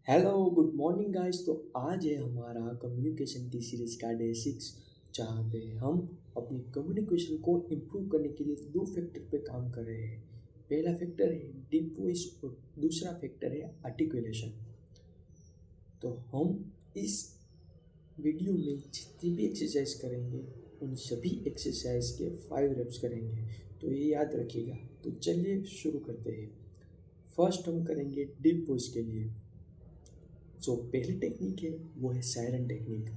Hello good morning guys. तो आज है हमारा कम्युनिकेशन की सीरीज का डे 6, जहाँ पे हम अपनी कम्युनिकेशन को इम्प्रूव करने के लिए दो फैक्टर पे काम कर रहे हैं। पहला फैक्टर है डीप वॉइस और दूसरा फैक्टर है आर्टिकुलेशन। तो हम इस वीडियो में जितनी भी एक्सरसाइज करेंगे उन सभी एक्सरसाइज के 5 रेप्स करेंगे, तो ये याद रखिएगा। तो चलिए शुरू करते हैं। फर्स्ट हम करेंगे डीप वॉइस के लिए। जो पहली टेक्निक है वो है सायरन टेक्निक।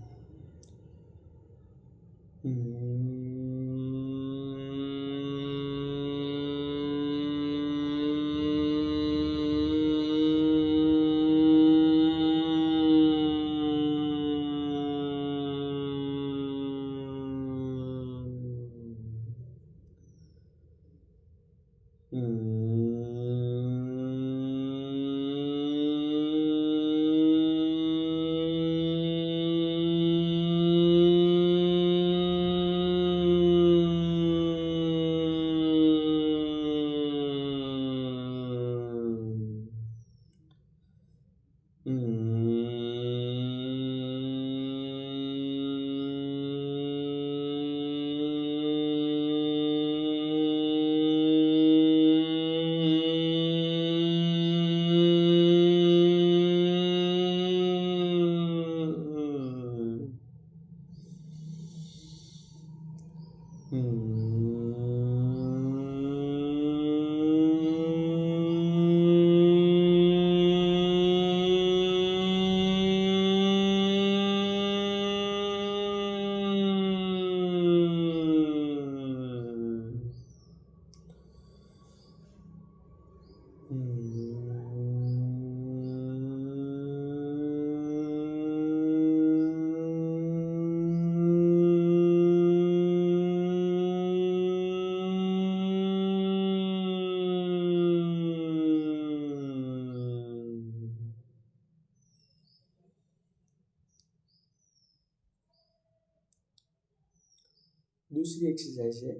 दूसरी एक्सरसाइज है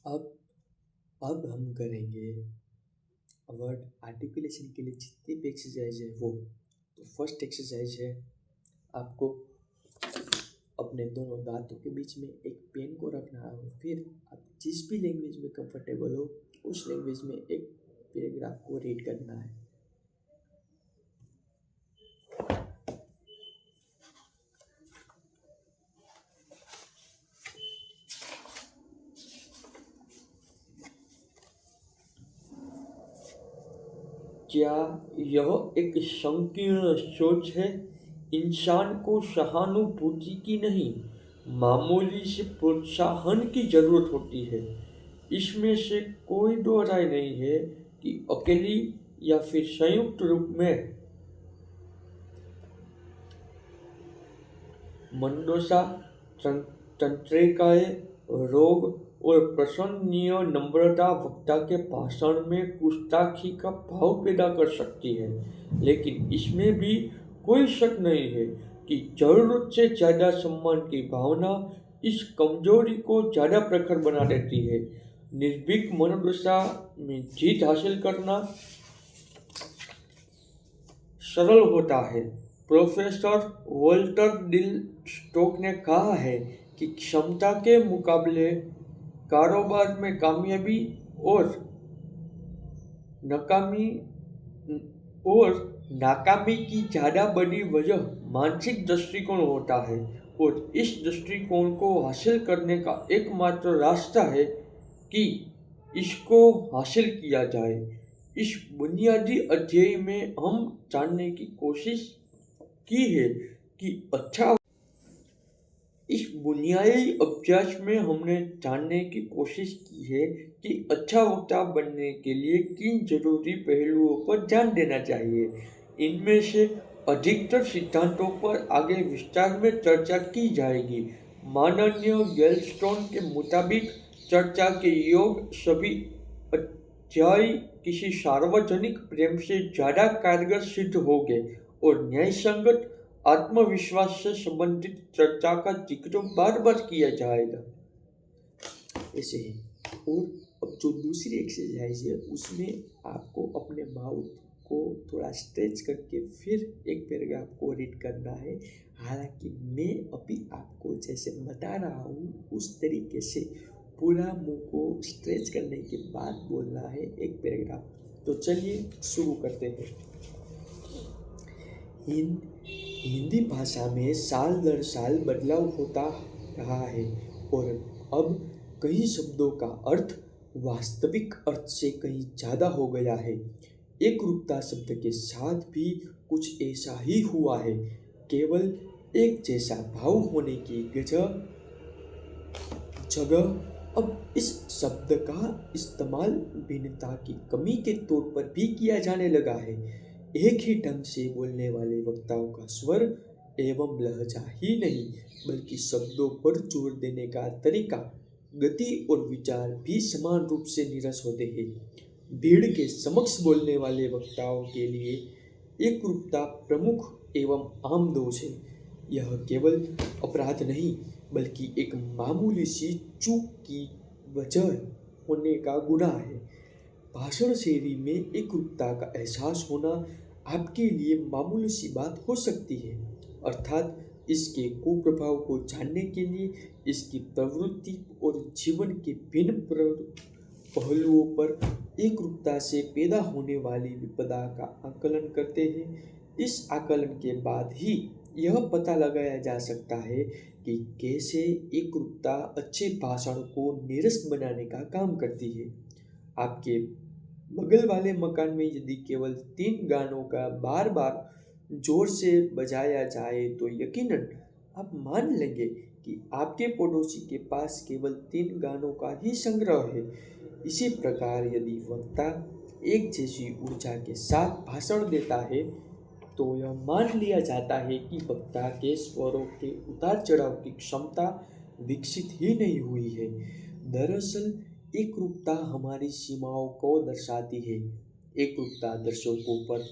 अब अब हम करेंगे वर्ड आर्टिकुलेशन के लिए जितनी भी एक्सरसाइज है वो। तो फर्स्ट एक्सरसाइज है, आपको अपने दोनों दांतों के बीच में एक पेन को रखना है और फिर आप जिस भी लैंग्वेज में कंफर्टेबल हो उस लैंग्वेज में एक पैराग्राफ को रीड करना है। क्या यह एक संकीर्ण सोच है? इंसान को सहानुभूति की नहीं, मामूली से प्रोत्साहन की जरूरत होती है। इसमें से कोई दो राय नहीं है कि अकेली या फिर संयुक्त रूप में मंदोसा, तंत्रिकाएं, रोग और प्रशंसनीय नम्रता वक्ता के भाषण में गुस्ताखी का भाव पैदा कर सकती है, लेकिन इसमें भी कोई शक नहीं है कि जरूरत से ज़्यादा सम्मान की भावना इस कमजोरी को ज़्यादा प्रखर बना देती है। निर्भीक मनोदशा में जीत हासिल करना सरल होता है। प्रोफेसर वॉल्टर डिल स्टोक ने कहा है कि क्षमता के मुकाबले कारोबार में कामयाबी और नाकामी और नाकामी की ज़्यादा बड़ी वजह मानसिक दृष्टिकोण होता है, और इस दृष्टिकोण को हासिल करने का एकमात्र रास्ता है कि इसको हासिल किया जाए। इस बुनियादी अध्याय में हम जानने की कोशिश की है कि इस बुनियादी अभ्यास में हमने जानने की कोशिश की है कि अच्छा वक्ता बनने के लिए किन जरूरी पहलुओं पर ध्यान देना चाहिए। इनमें से अधिकतर सिद्धांतों पर आगे विस्तार में चर्चा की जाएगी। माननीय गेलस्टोन के मुताबिक चर्चा के योग सभी अध्याय किसी सार्वजनिक प्रेम से ज़्यादा कारगर सिद्ध होंगे और न्यायसंगत आत्मविश्वास से संबंधित चर्चा का जिक्र बार बार किया जाएगा। ऐसे ही और अब जो दूसरी एक्सरसाइज है उसमें आपको अपने माउथ को थोड़ा स्ट्रेच करके फिर एक पैराग्राफ को रीड करना है। हालांकि मैं अभी आपको जैसे बता रहा हूँ उस तरीके से पूरा मुंह को स्ट्रेच करने के बाद बोलना है एक पैराग्राफ। तो चलिए शुरू करते हैं। हिंदी भाषा में साल दर साल बदलाव होता रहा है और अब कई शब्दों का अर्थ वास्तविक अर्थ से कहीं ज़्यादा हो गया है। एकरूपता शब्द के साथ भी कुछ ऐसा ही हुआ है। केवल एक जैसा भाव होने की जगह अब इस शब्द का इस्तेमाल भिन्नता की कमी के तौर पर भी किया जाने लगा है। एक ही ढंग से बोलने वाले वक्ताओं का स्वर एवं लहजा ही नहीं बल्कि शब्दों पर जोर देने का तरीका, गति और विचार भी समान रूप से नीरस होते हैं। भीड़ के समक्ष बोलने वाले वक्ताओं के लिए एकरूपता प्रमुख एवं आम दोष है। यह केवल अपराध नहीं बल्कि एक मामूली सी चूक की वजह होने का गुनाह है। भाषण शैली में एकरूपता का एहसास होना आपके लिए मामूली सी बात हो सकती है, अर्थात इसके कुप्रभाव को जानने के लिए इसकी प्रवृत्ति और जीवन के भिन्न पहलुओं पर एकरूपता से पैदा होने वाली विपदा का आकलन करते हैं। इस आकलन के बाद ही यह पता लगाया जा सकता है कि कैसे एकरूपता अच्छे भाषण को नीरस बनाने का काम करती है। आपके बगल वाले मकान में यदि केवल 3 गानों का बार बार जोर से बजाया जाए तो यकीनन आप मान लेंगे कि आपके पड़ोसी के पास केवल 3 गानों का ही संग्रह है। इसी प्रकार यदि वक्ता एक जैसी ऊर्जा के साथ भाषण देता है तो यह मान लिया जाता है कि वक्ता के स्वरों के उतार चढ़ाव की क्षमता विकसित ही नहीं हुई है। दरअसल एकरूपता हमारी सीमाओं को दर्शाती है। एकरूपता दर्शकों पर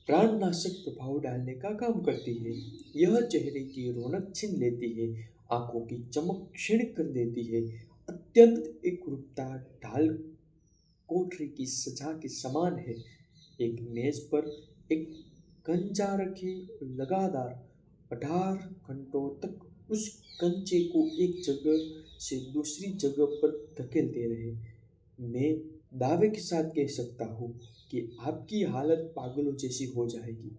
प्राणनाशक प्रभाव डालने का काम करती है। यह चेहरे की रौनक छीन लेती है, आंखों की चमक क्षीण कर देती है। अत्यंत एकरूपता ढाल कोठरी की सजा के समान है। एक मेज पर एक कंचा रखे लगातार 18 घंटों तक उस कंचे को एक जगह से दूसरी जगह पर धकेलते रहे। मैं दावे के साथ कह सकता हूँ कि आपकी हालत पागलों जैसी हो जाएगी।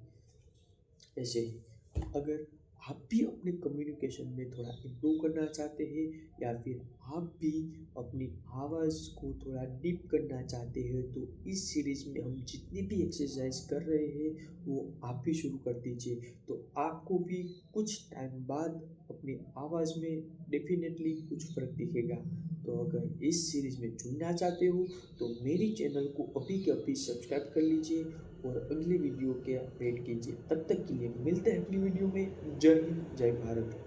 ऐसे ही अगर आप भी अपने कम्युनिकेशन में थोड़ा इम्प्रूव करना चाहते हैं या फिर आप भी अपनी आवाज़ को थोड़ा डीप करना चाहते हैं तो इस सीरीज़ में हम जितनी भी एक्सरसाइज कर रहे हैं वो आप भी शुरू कर दीजिए। तो आपको भी कुछ टाइम बाद अपनी आवाज़ में डेफिनेटली कुछ फ़र्क दिखेगा। तो अगर इस सीरीज़ में जुड़ना चाहते हो तो मेरी चैनल को अभी के अभी सब्सक्राइब कर लीजिए और अगली वीडियो के वेट कीजिए। तब तक के लिए मिलते हैं अगली वीडियो में। जय हिंद, जय भारत।